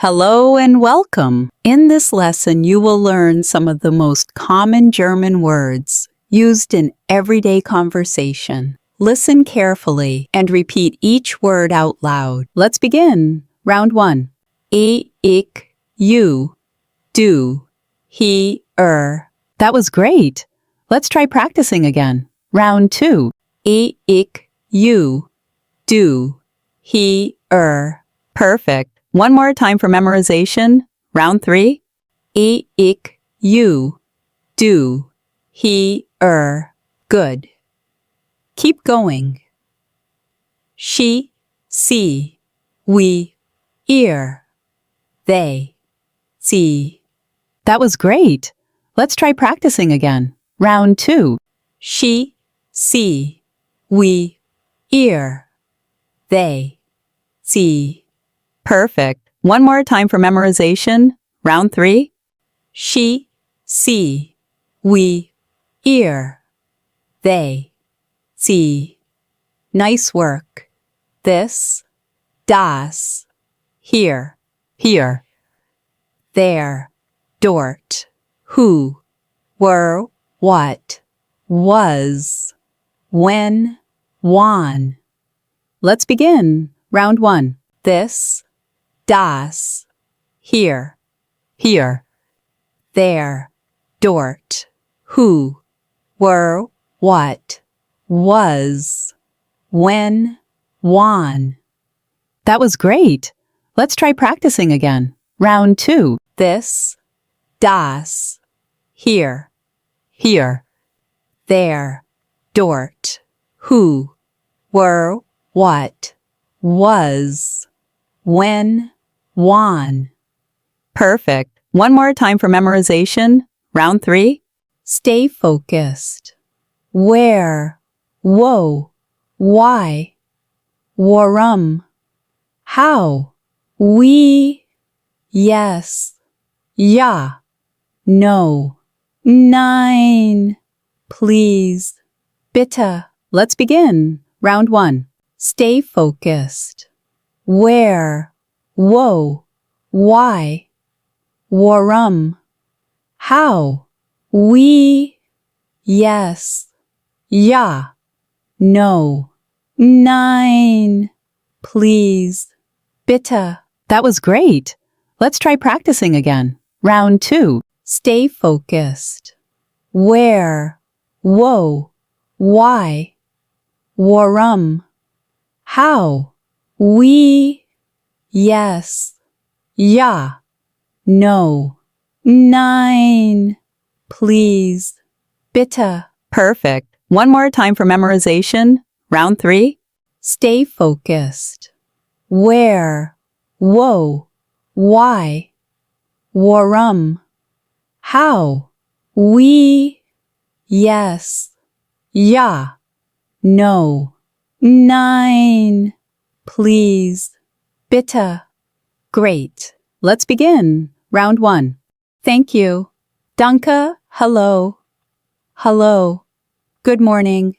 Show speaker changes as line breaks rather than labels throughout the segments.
Hello and welcome. In this lesson, you will learn some of the most common German words used in everyday conversation. Listen carefully and repeat each word out loud. Let's begin. Round 1. Ich, you, du, he, That was great. Let's try practicing again. Round 2. Ich, you, du, he, Perfect. One more time for memorization. Round 3. Ich, you, du, he, Good. Keep going. She, sie, we, ihr, they, sie. That was great. Let's try practicing again. Round 2. She, sie, we, ihr, they, sie. Perfect. One more time for memorization. Round 3. She, sie, we, ihr, they, sie. Nice work. This, das, here, there, dort, who, were, what, was, when, wann. Let's begin. Round 1. This, das, here, there, dort, who, were, what, was, when, wann. That was great. Let's try practicing again. Round 2. This, das, here, there, dort, who, were, what, was, when, wann. Perfect. One more time for memorization. Round 3. Stay focused. Where, wo, why, warum, how, wie, yes, ja, no, nein, please, bitte. Let's begin. Round 1. Stay focused. Where, wo, why, warum, how, wie, yes, ja, no, nein, please, bitte. That was great. Let's try practicing again. Round 2. Stay focused. Where, wo, why, warum, how, wie, yes, ja, no, nein, please, bitte. Perfect. One more time for memorization. Round 3. Stay focused. Where, wo, why, warum, how, wie, yes, ja, no, nein, please, bitte. Great. Let's begin. Round 1. Thank you. Danke. Hello. Hello. Good morning.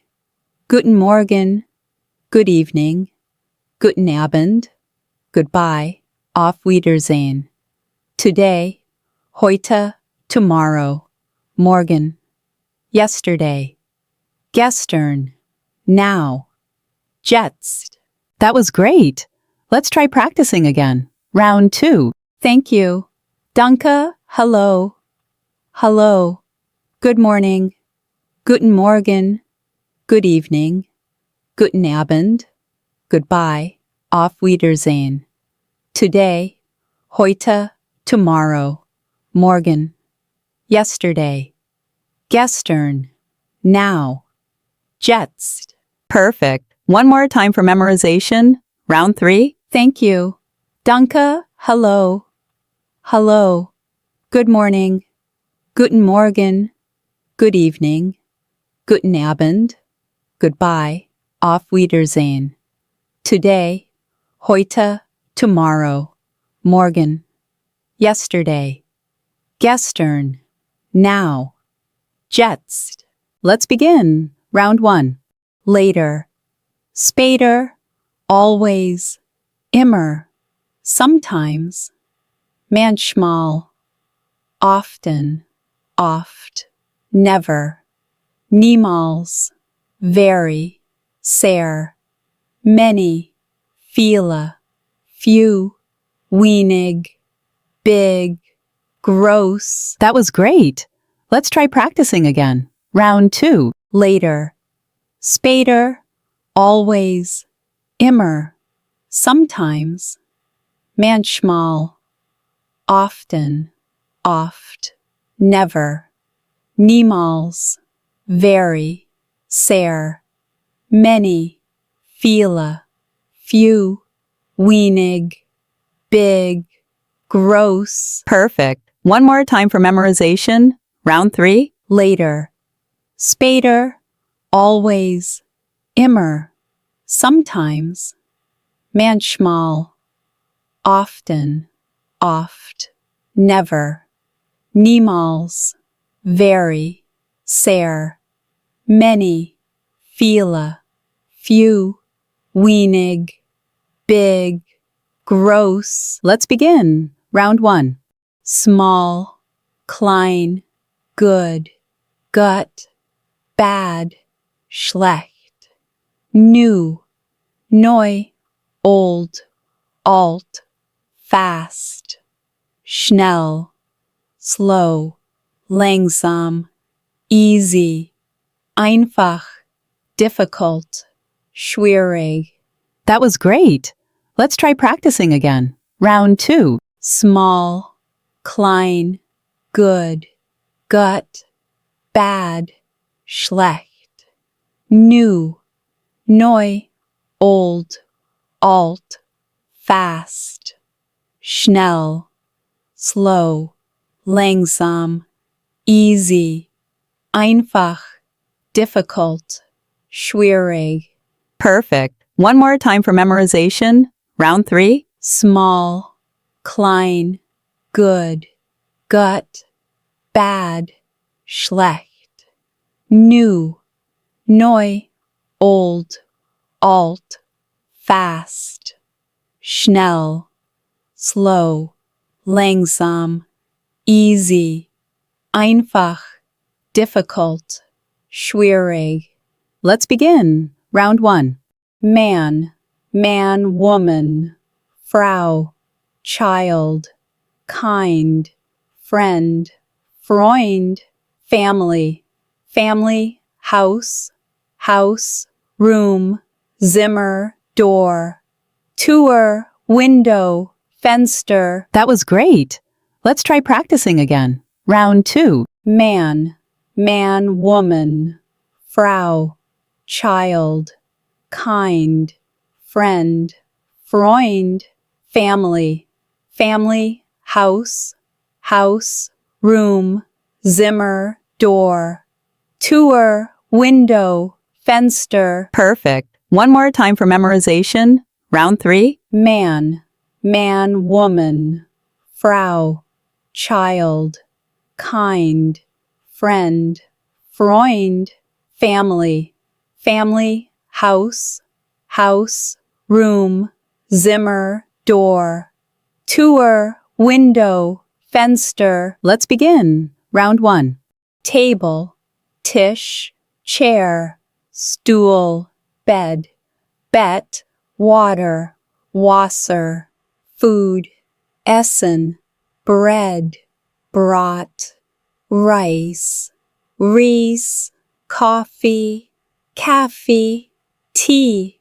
Guten Morgen. Good evening. Guten Abend. Goodbye. Auf Wiedersehen. Today. Heute. Tomorrow. Morgen. Yesterday. Gestern. Now. Jetzt. That was great. Let's try practicing again. Round 2. Thank you. Danke. Hello. Hello. Good morning. Guten Morgen. Good evening. Guten Abend. Goodbye. Auf Wiedersehen. Today. Heute. Tomorrow. Morgen. Yesterday. Gestern. Now. Jetzt. Perfect. One more time for memorization. Round 3. Thank you. Danke. Hello. Hello. Good morning. Guten Morgen. Good evening. Guten Abend. Goodbye. Auf Wiedersehen. Today. Heute. Tomorrow. Morgen. Yesterday. Gestern. Now. Jetzt. Let's begin. Round 1. Later. Später. Always. Immer. Sometimes. manchmal, often, oft, never, niemals, very, sehr, many, viele, few, wenig, big, gross. That was great. Let's try practicing again. Round 2. Later. Später, always, immer, sometimes, manchmal, often, oft, never, niemals, very, sehr, many, viele, few, wenig, big, gross. Perfect. One more time for memorization. Round 3. Later. Später, always, immer, sometimes, manchmal, often, oft, never, niemals, very, sehr, many, viele, few, wenig, big, gross. Let's begin. Round 1. Small, klein, good, gut, bad, schlecht, new, neu, old, alt, fast, schnell, slow, langsam, easy, einfach, difficult, schwierig. That was great. Let's try practicing again. Round 2. Small, klein, good, gut, bad, schlecht, new, neu, old, alt, fast, schnell, slow, langsam, easy, einfach, difficult, schwierig. Perfect. One more time for memorization. Round 3. Small, klein, good, gut, bad, schlecht, new, neu, old, alt, fast, schnell, slow, langsam, easy, einfach, difficult, schwierig. Let's begin. Round 1. Man, man, woman, Frau, child, kind, friend, Freund, family, family, house, house, room, Zimmer, door, Tür, window, Fenster. That was great. Let's try practicing again. Round 2. Man, man, woman, Frau, child, kind, friend, Freund, family, family, house, house, room, Zimmer, door, Tür, window, Fenster. Perfect. One more time for memorization. Round 3. Man, man, woman, Frau, child, kind, friend, Freund, family, family, house, house, room, Zimmer, door, Tür, window, Fenster. Let's begin. Round 1. Table, Tisch, chair, stool, bed, Bett, water, Wasser, food, Essen, bread, brat, rice, Reis, coffee, Kaffee, tea,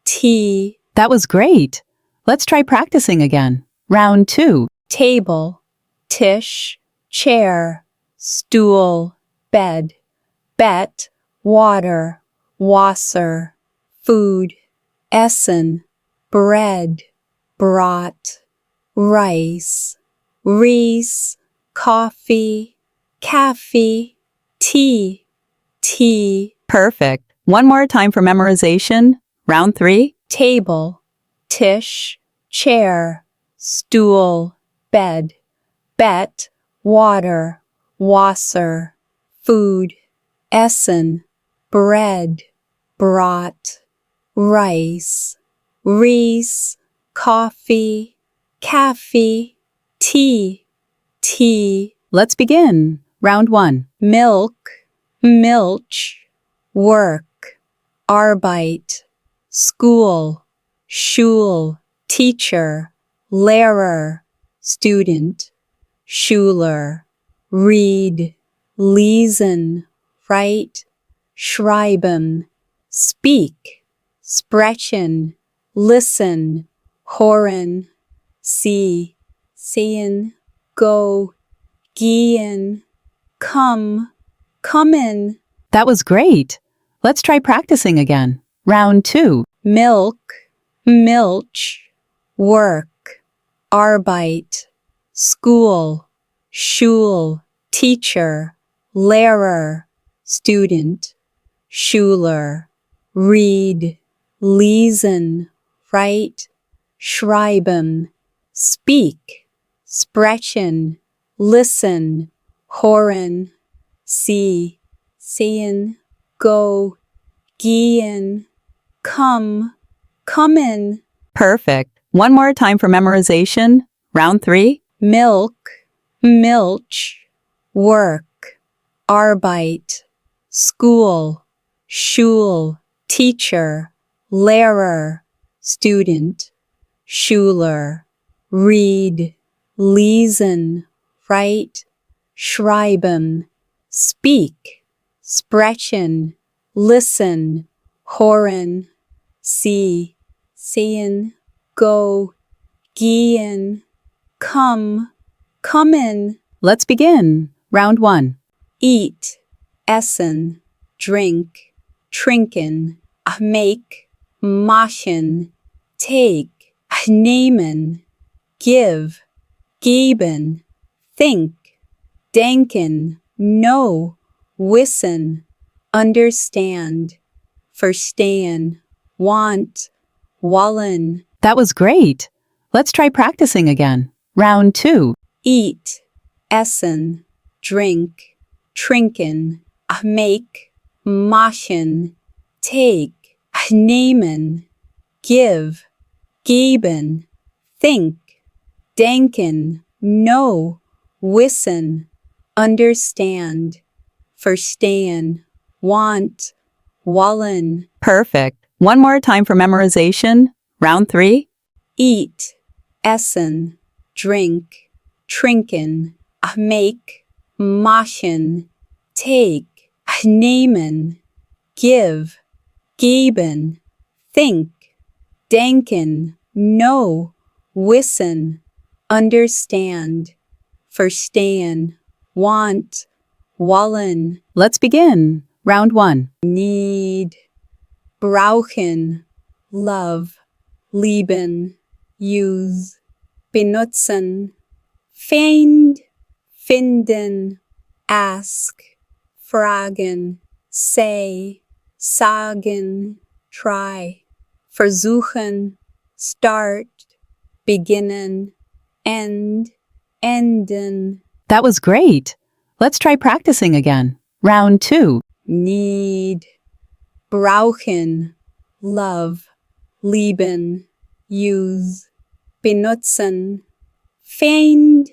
tea. That was great. Let's try practicing again. Round 2. Table, Tisch, chair, stool, bed, Bett, water, Wasser, food, Essen, bread, brat, rice, Reis, coffee, Kaffee, tea, tea. Perfect. One more time for memorization. Round 3. Table, Tisch, chair, stool, bed, Bett, water, Wasser, food, Essen, bread, brat, rice, Reis, coffee, Kaffee, tea, tea.
Let's begin. Round 1.
Milk, milch, work, Arbeit, school, Schul, teacher, Lehrer, student, Schüler, read, lesen, write, schreiben, speak, sprechen, listen, hören, see, sehen, go, gehen, come, kommen.
That was great. Let's try practicing again. Round 2.
Milk, milch, work, Arbeit, school, Schul, teacher, Lehrer, student, Schüler, read, lesen, write, schreiben, speak, sprechen, listen, hören, see, sehen, go, gehen, come, kommen.
Perfect. One more time for memorization. Round 3.
Milk, milch, work, Arbeit, school, Schul, teacher, Lehrer, student, Schüler, read, lesen, write, schreiben, speak, sprechen, listen, hören, see, sehen, go, gehen, come, kommen.
Let's begin. Round 1.
Eat, essen, drink, trinken, make, machen, take, nehmen, give, geben, think, denken, know, wissen, understand, verstehen, want, wollen.
That was great. Let's try practicing again. Round 2.
Eat, essen, drink, trinken, make, machen, take, nehmen, give, geben, think, denken, know, wissen, understand, verstehen, want, wollen.
Perfect. One more time for memorization. Round 3.
Eat, essen, drink, trinken, make, machen, take, nehmen, give, geben, think, denken, know, wissen, understand, verstehen, want, wollen.
Let's begin. Round 1.
Need, brauchen, love, lieben, use, benutzen, find, finden, ask, fragen, say, sagen, try, versuchen, start, beginnen, end, enden.
That was great. Let's try practicing again. Round 2.
Need, brauchen, love, lieben, use, benutzen, find,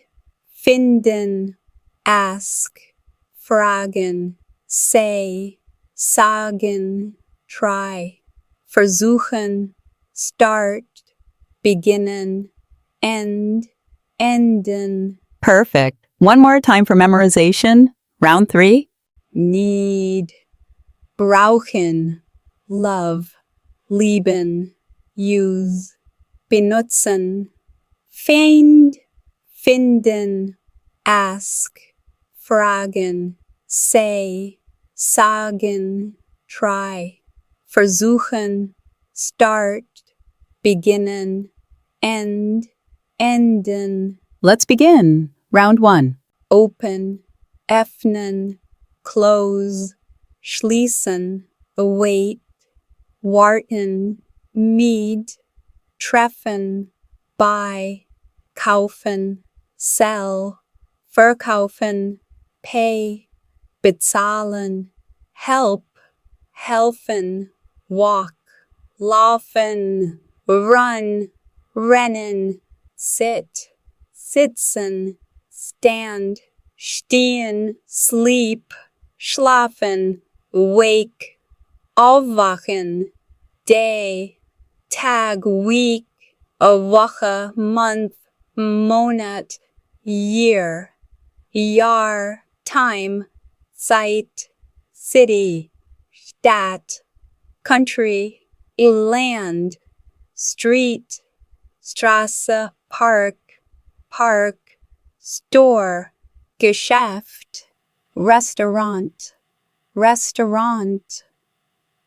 finden, ask, fragen, say, sagen, try, versuchen, start, beginnen, end, enden.
Perfect. One more time for memorization. Round 3.
Need, brauchen, love, lieben, use, benutzen, find, finden, ask, fragen, say, sagen, try, versuchen, start, beginnen, end, enden.
Let's begin. Round 1.
Open, öffnen, close, schließen, await, warten, meet, treffen, buy, kaufen, sell, verkaufen, pay, bezahlen, help, helfen, walk, laufen, run, rennen, sit, sitzen, stand, stehen, sleep, schlafen, wake, aufwachen, day, Tag, week, a Woche, month, Monat, year, Jahr, time, Zeit, city, Stadt, country, land, street, Straße, park, park, store, Geschäft, restaurant, restaurant,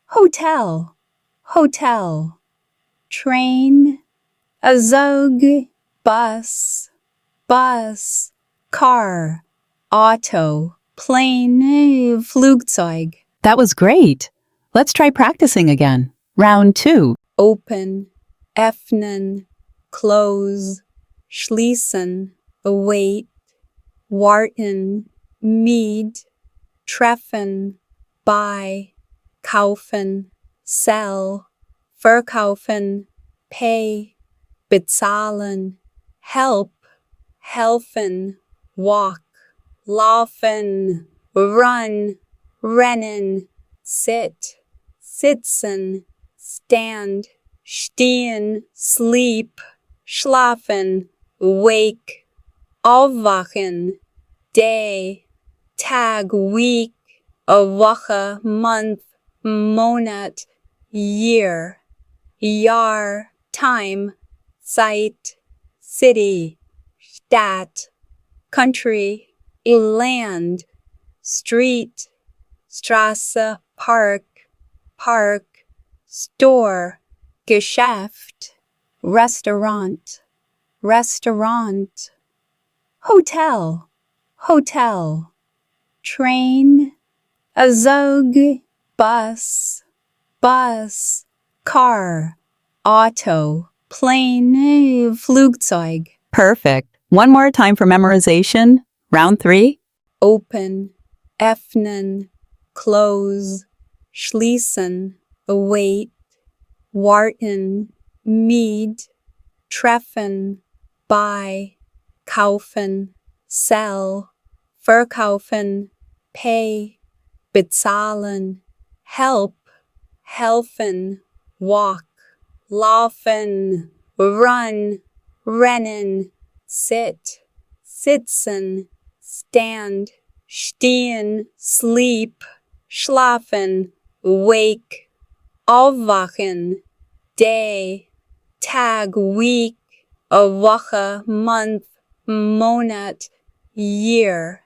hotel, hotel, train, a Zug, bus, bus, car, auto, plane, Flugzeug.
That was great. Let's try practicing again. Round 2.
Open, öffnen, close, schließen, await, warten, meet, treffen, buy, kaufen, sell, verkaufen, pay, bezahlen, help, helfen, walk, laufen, run, rennen, sit, sitzen, stand, stehen, sleep, schlafen, wake, aufwachen, day, Tag, week, a Woche, month, Monat, year, Jahr, time, Zeit, city, Stadt, country, land, street, Straße, park, park, store, Geschäft, restaurant, restaurant, hotel, hotel, train, a Zug, bus, bus, car, auto, plane, Flugzeug.
Perfect. One more time for memorization. Round 3.
Open, öffnen, close, schließen, await, warten, meet, treffen, buy, kaufen, sell, verkaufen, pay, bezahlen, help, helfen, walk, laufen, run, rennen, sit, sitzen, stand, stehen, sleep, schlafen, wake, aufwachen, day, Tag, week, a Woche, month, Monat, year,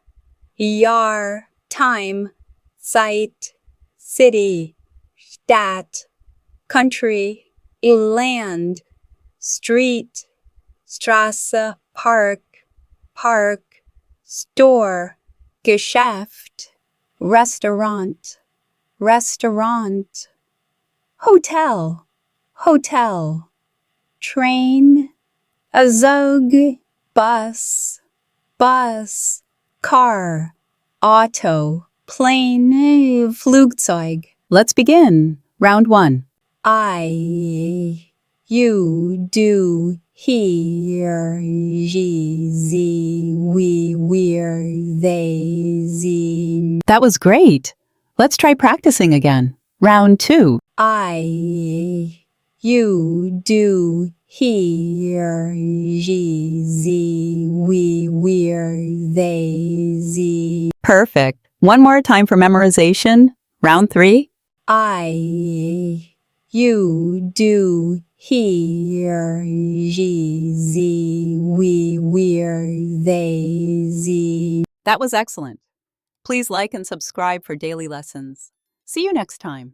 Jahr, time, Zeit, city, Stadt, country, land, street, Straße, park, park, store, Geschäft, restaurant, restaurant, hotel, hotel, train, a Zug, bus, bus, car, auto, plane, Flugzeug.
Let's begin. Round 1.
I, you, do, he, she, sie, we, we're, they, sie.
That was great. Let's try practicing again. Round 2.
I, you, do, he, she, sie, we, we're, they, sie.
Perfect. One more time for memorization. Round 3.
I, you, do, he, she, sie, we, we're, they, sie.
That was excellent. Please like and subscribe for daily lessons. See you next time.